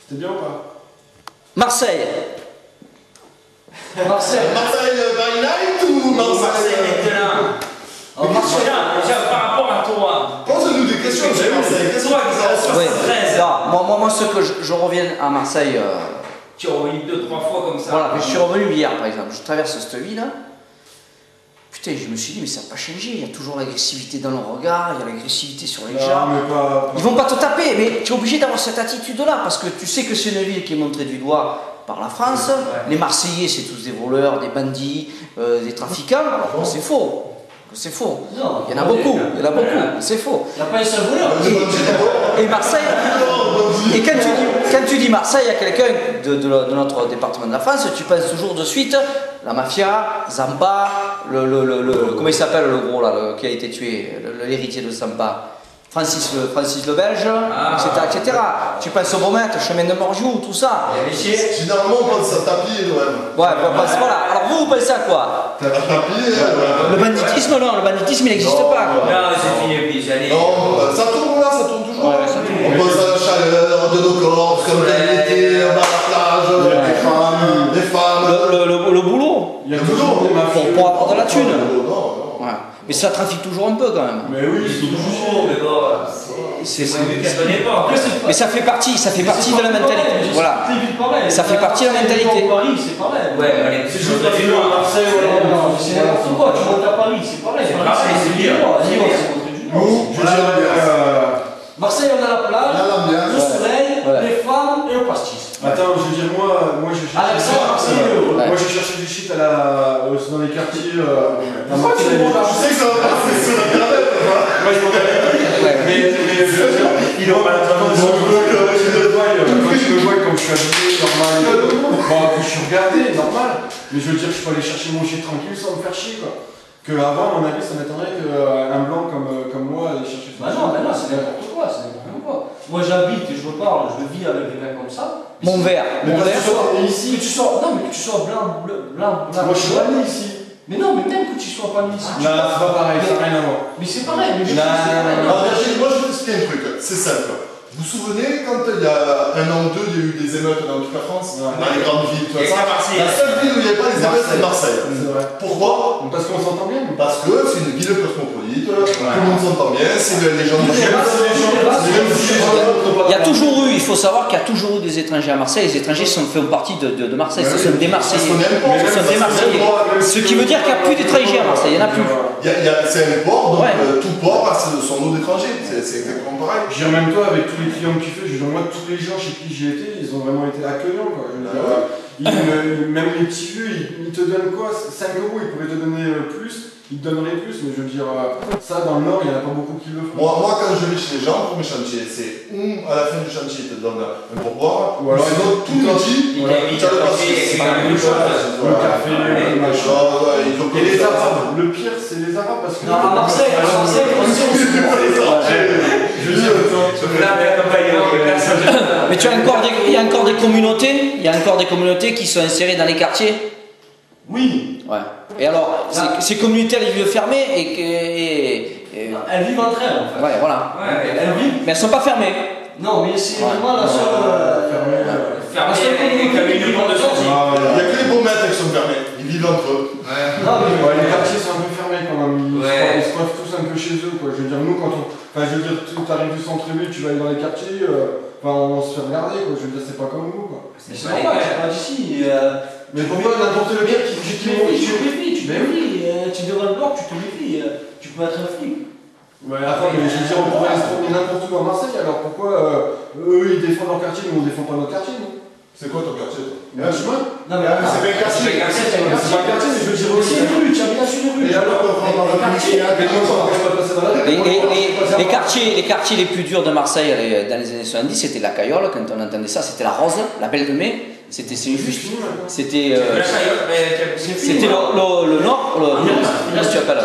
C'était bien ou pas? Marseille. Marseille by night ou Marseille maintenant. Marseille, déjà par rapport à toi. Pose-nous des questions sur Marseille. Qu'est-ce que tu Oui. 13 Moi, ce que je reviens à Marseille. Tu es revenu 2-3 fois comme ça. Voilà, je suis revenu hier par exemple. Je traverse cette ville. Putain, je me suis dit, mais ça n'a pas changé. Il y a toujours l'agressivité dans le regard, il y a l'agressivité sur les gens. Ils vont pas te taper, mais tu es obligé d'avoir cette attitude-là parce que tu sais que c'est une ville qui est montrée du doigt par la France. Ouais. Les Marseillais, c'est tous des voleurs, des bandits, des trafiquants. Alors c'est faux. C'est faux. Non, il y en a beaucoup, c'est faux. Il n'y a pas un seul voleur. Et Marseille, et quand tu dis Marseille à quelqu'un de notre département de la France, tu penses toujours de suite la mafia, Zampa, comment il s'appelle le gros là, qui a été tué, l'héritier de Zampa. Francis le Belge, etc. Tu penses au Beaumet, chemin de Morgiou, tout ça. Généralement, on pense à tapis, même. Ouais, voilà. Alors vous pensez à quoi? Tapis, le banditisme, non, le banditisme, il n'existe pas. Quoi. Non, c'est fini, puis j'allais. Non, ça tourne là, ça tourne toujours. Ouais, ça tourne. On pense à la chaleur de nos corps, comme l'été, à la plage, les femmes. Le boulot. Il y a toujours des mafieux. Pour avoir de la thune. Non. Ouais. Mais ça trafique toujours un peu quand même. Mais oui, c'est toujours. Mais bon, mais ça fait partie de la mentalité. Voilà. Ça fait partie de la mentalité. Paris, c'est pareil. Ouais, c'est juste à Marseille, c'est n'importe quoi. Tu montes à Paris, c'est pareil. C'est bien. Marseille, on a la plage, le soleil, les femmes et le pastis. Attends, je veux dire, moi j'ai cherché du shit dans les quartiers. Pourquoi tu sais que ça va passer sur internet? Moi je m'en vais. Mais quand tu me vois comme je suis habillé, normal. Bon, je suis regardé, normal. Mais je veux dire, je peux aller chercher mon shit tranquille sans me faire chier, quoi. Que avant, à mon avis, ça m'étonnerait qu'un blanc comme moi aille chercher son shit. Bah non, c'est n'importe quoi, c'est n'importe quoi. Moi j'habite et je parle, je vis avec des gars comme ça. Mon verre. Ici, que tu sois blanc. Moi je suis pas né ici. Mais non, mais même que tu sois pas né ici. Non, c'est pas pareil, ça n'a rien à voir. Mais c'est pareil. Moi je vais t'expliquer un truc, c'est simple. Vous vous souvenez quand il y a un an ou deux, il y a eu des émeutes dans toute la France, dans les grandes villes, tout ça. La seule ville où il n'y avait pas les émeutes, c'est Marseille. C'est vrai. Pourquoi? Parce qu'on s'entend bien. Parce que c'est une ville cosmopolite, tout le monde s'entend bien, c'est les gens du Il y a toujours eu, il faut savoir qu'il y a toujours eu des étrangers à Marseille. Les étrangers font partie de Marseille, ce sont des Marseillais. Ce qui veut dire qu'il n'y a plus d'étrangers à Marseille, il n'y en a plus. C'est un port, donc tout port a son lot d'étrangers, c'est exactement pareil. Je veux dire, même toi, avec tous les clients que tu fais, je veux dire, moi, tous les gens chez qui j'ai été, ils ont vraiment été accueillants, quoi. Même les petits vieux, ils te donnent quoi? 5 euros, ils pourraient te donner plus, ils te donneraient plus, mais je veux dire, ça, dans le Nord, il n'y en a pas beaucoup qui le font. Moi, quand je vais chez les gens pour mes chantiers, c'est à la fin du chantier, ils te donnent un pourboire, ou alors sinon, tout midi, tu as le café, c'est la même chose. Le café, le machin. Et les Arabes, le pire, c'est les Arabes, parce que. Non, à Marseille, Mais il y a encore des communautés, qui sont insérées dans les quartiers. Oui. Ouais. Et alors, ces communautés, elles vivent fermées elles vivent entre elles, en fait. Ouais, voilà. Elles vivent. Mais elles sont pas fermées. Non, mais c'est vraiment la seule. Fermées, comme une porte de sortie. Il n'y a que les beaux maîtres qui sont fermés, ils vivent entre eux. Non, mais les quartiers sont un peu fermés quand même, ils se passent tous un peu chez eux, quoi. Je veux dire, nous, quand tu arrives du centre-ville, tu vas aller dans les quartiers, on se fait regarder, quoi. Je veux dire, c'est pas comme nous, quoi. C'est normal, c'est pas d'ici. Mais pourquoi n'importe lequel qui tu te méfies, tu devrais le voir, tu te méfies, tu peux être un flic. Ouais, attends, mais je veux dire, on pourrait se promener n'importe où à Marseille, alors pourquoi eux ils défendent leur quartier, mais on défend pas notre quartier, non? C'est quoi ton quartier, toi? Un chemin? Non, mais c'est bien quartier. C'est pas un quartier, mais je veux dire aussi. C'est une rue, tu as bien sûr une rue. Et alors, les quartiers. Mais moi, ça m'empêche pas de passer dans la rue. Les quartiers les plus durs de Marseille dans les années 70, c'était la Cayolle, quand on entendait ça, c'était la Rose, la Belle de Mai, c'était Saint-Just, c'était le Nord, comment tu appelles?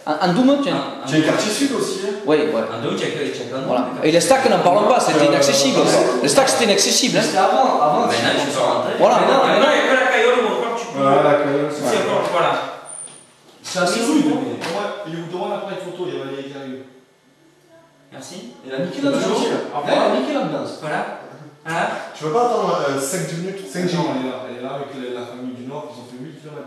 Andoum, tiens. Tu as un quartier sud aussi, hein? Oui, Andoum, tu as voilà. Et les stacks, n'en parlons pas, c'était inaccessible. Les stacks, c'était inaccessible. C'était avant. Maintenant, tu peux rentrer. Voilà. Maintenant, il n'y a que la Cayolle où encore tu peux. Voilà, la Cayolle. C'est encore, voilà. C'est assez rude. Il vous demande l'appareil photo, il y a Valérie qui arrive. Merci. Elle a niqué l'ambiance. Elle a niqué l'ambiance. Voilà. Hein? Tu veux pas attendre 5-10 minutes? 5-10 Non, minutes. elle est là avec la famille du Nord, ils ont fait 8 km.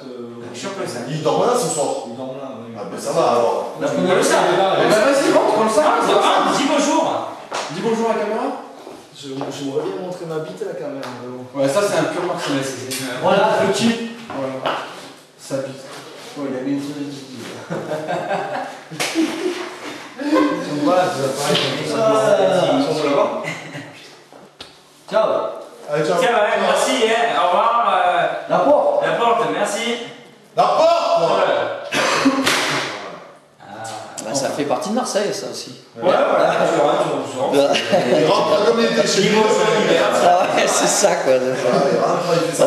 Je suis comme ça. Il dort là ce soir? Ils dorment là. Ah ben ça va alors. On le sait. Vas-y, rentre, on le sait. Dis bonjour. Dis bonjour à la caméra. J'aimerais bien montrer ma bite à la caméra. Ouais, ça c'est un pur Marseillais. Voilà, petit. Voilà. Ça bite. Oh, il a mis une chose de Didi. Ciao. Allez, ciao. Tiens, ouais, merci, hein. Au revoir. La porte. La porte, merci. La porte! Bah, ça fait partie de Marseille, ça aussi. Ouais, voilà, tu rentres. Il rentre comme il était chez lui. Ah ouais, c'est ça quoi. Il rentre, il fait sa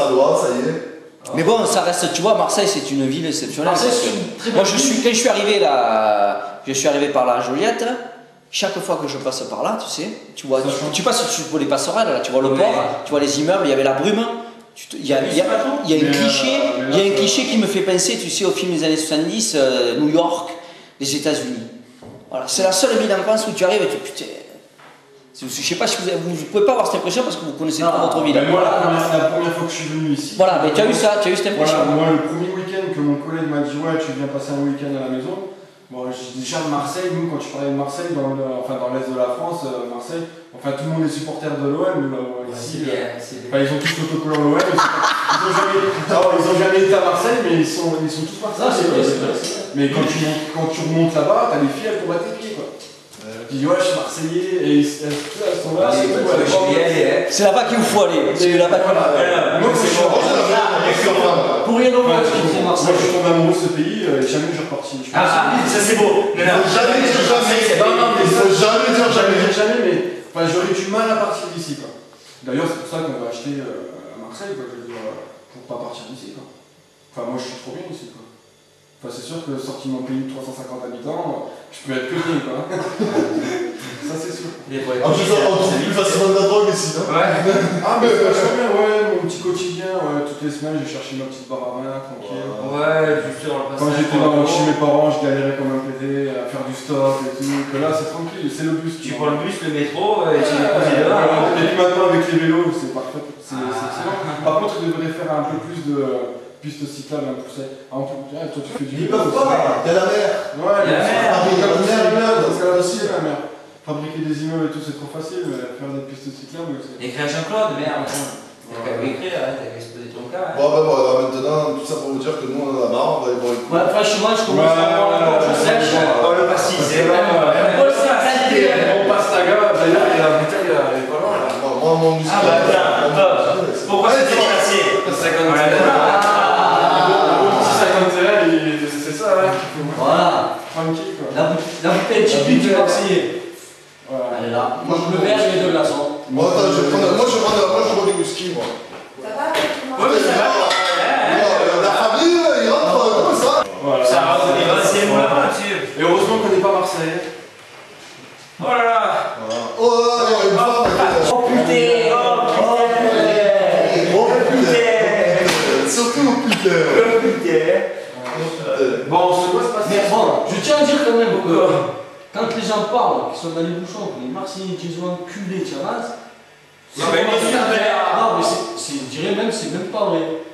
loi, ça y est. Mais bon, ça reste, tu vois, Marseille c'est une ville exceptionnelle. Marseille, parce c'est que une très moi belle quand je suis arrivé là, je suis arrivé par la Joliette. Chaque fois que je passe par là, tu sais, tu vois, tu passes sur les passerelles, là, tu vois le port, tu vois les immeubles, il y avait la brume. Il y a un cliché qui me fait penser, tu sais, au film des années 70, New York, les États-Unis. Voilà, c'est la seule ville en France où tu arrives et tu putain. Je sais pas si vous pouvez pas avoir cette impression parce que vous connaissez pas votre ville. Moi, la première fois que je suis venu ici. Voilà, mais tu as eu ça, tu as eu cette impression. Voilà, moi, le premier week-end que mon collègue m'a dit ouais, tu viens passer un week-end à la maison. Bon, déjà Marseille, nous, quand tu parlais de Marseille, dans l'est de la France, Marseille, enfin tout le monde est supporter de l'OM. Ici, ils ont tous l'autocollant l'OM. Ils ont jamais été à Marseille, mais ils sont tous Marseillais. Mais quand tu remontes là-bas, t'as les filles, elles tombent à tes pieds, quoi. Tu dis ouais, je suis Marseillais, et elles sont là, c'est tout. C'est là-bas qu'il vous faut aller. C'est là-bas qu'il faut aller. Moi, Pour rien au monde, moi, je suis tombé amoureux de ce pays, et jamais je suis reparti. Ah, ça c'est beau. Il faut jamais dire jamais. Non, mais Il faut jamais dire jamais. Jamais, mais enfin, j'aurais du mal à partir d'ici, quoi. D'ailleurs, c'est pour ça qu'on va acheter à Marseille, quoi, je veux dire, pour pas partir d'ici, quoi. Enfin, moi, je suis trop bien ici, quoi. Enfin, c'est sûr que sorti de mon pays de 350 habitants, je peux être que bien, quoi. Ça, c'est sûr. En plus, on trouve plus facilement de la drogue ici, non? Ah, mais vachement bien, ouais, mon petit quotidien, ouais, toutes les semaines, j'ai cherché ma petite barre à vin, tranquille. Ouais, juste dans le passage. Quand j'étais chez mes parents, je galérais comme un pédé à faire du stop et tout. Que là, c'est tranquille, c'est le bus. Tu prends le bus, le métro, et tu les poses dehors. Et puis maintenant, avec les vélos, c'est parfait. C'est excellent. Par contre, ils devraient faire un peu plus de pistes cyclables, un peu plus. Toi, tu fais du Ils peuvent pas, il y a la mer. Ouais, la mer. Dans ce cas-là aussi, la mer. Fabriquer des immeubles et tout, c'est trop facile, mais faire des pistes cyclables, c'est. Écrire Jean-Claude, merde. T'as qu'à écrire, t'as qu'à exposer ton cas. Bon, ben voilà, maintenant, tout ça pour vous dire que nous, on en a marre, on va aller voir les coups. Ouais, franchement, je commence à avoir la gorge sèche. Oh, le pastis, c'est On passe la gare, d'ailleurs, la bouteille, elle est pas loin là. Moi, mon muscle. Ah bah tiens, top. Pourquoi c'est déplacé? C'est ça, ouais. Voilà. Tranquille, quoi. La bouteille typique du Marseillais. Voilà. Elle est là. Moi, je me verse les deux glaçons. Moi, attends, je prends des whisky, moi. Ça va avec le Ouais, mais ça va. La famille, ils rentrent comme ça. Voilà. Ça va, c'est moi, monsieur. Et heureusement qu'on n'est pas Marseillais. Oh là là. Oh, il y a une femme. Oh putain. Oh, putain. Surtout, putain. Bon, on se voit se passer. Mais bon, je tiens à dire quand même que quand les gens parlent, qui sont dans les bouchons, que les Marseillais qui sont enculés, tu vois, Non, mais bien sûr, non, mais je dirais même, c'est même pas vrai.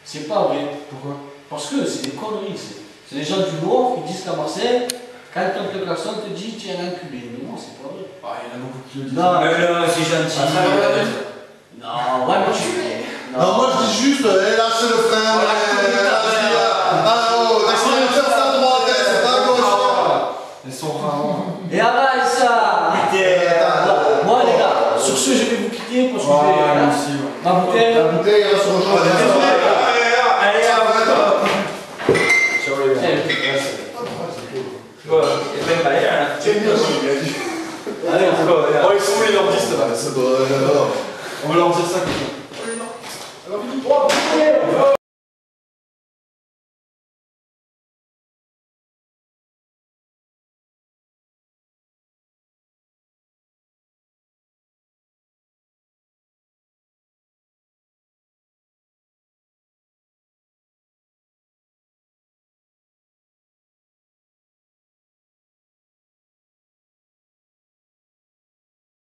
C'est pas vrai. Pourquoi? Parce que c'est des conneries. C'est des gens du Nord qui disent qu'à Marseille, quand quelques personnes te disent tu es un enculé. Mais non, c'est pas vrai. Ah, il y en a beaucoup qui le disent. Non, non, c'est gentil. non, ouais, mais tu. Non, moi, je dis juste, lâchez le frein. L'accélérateur, c'est à droite, c'est pas à gauche. Elles sont rares. Et arrête ça. Bon, les gars, sur ce, je vais vous quitter parce que je vais. Merci, ouais. Ma bouteille. La bouteille, elle se rejoint. Allez, Ciao, les gars. Allez, Oh, ils sont où les nordistes là? C'est bon, alors. On va leur dire ça comme ça.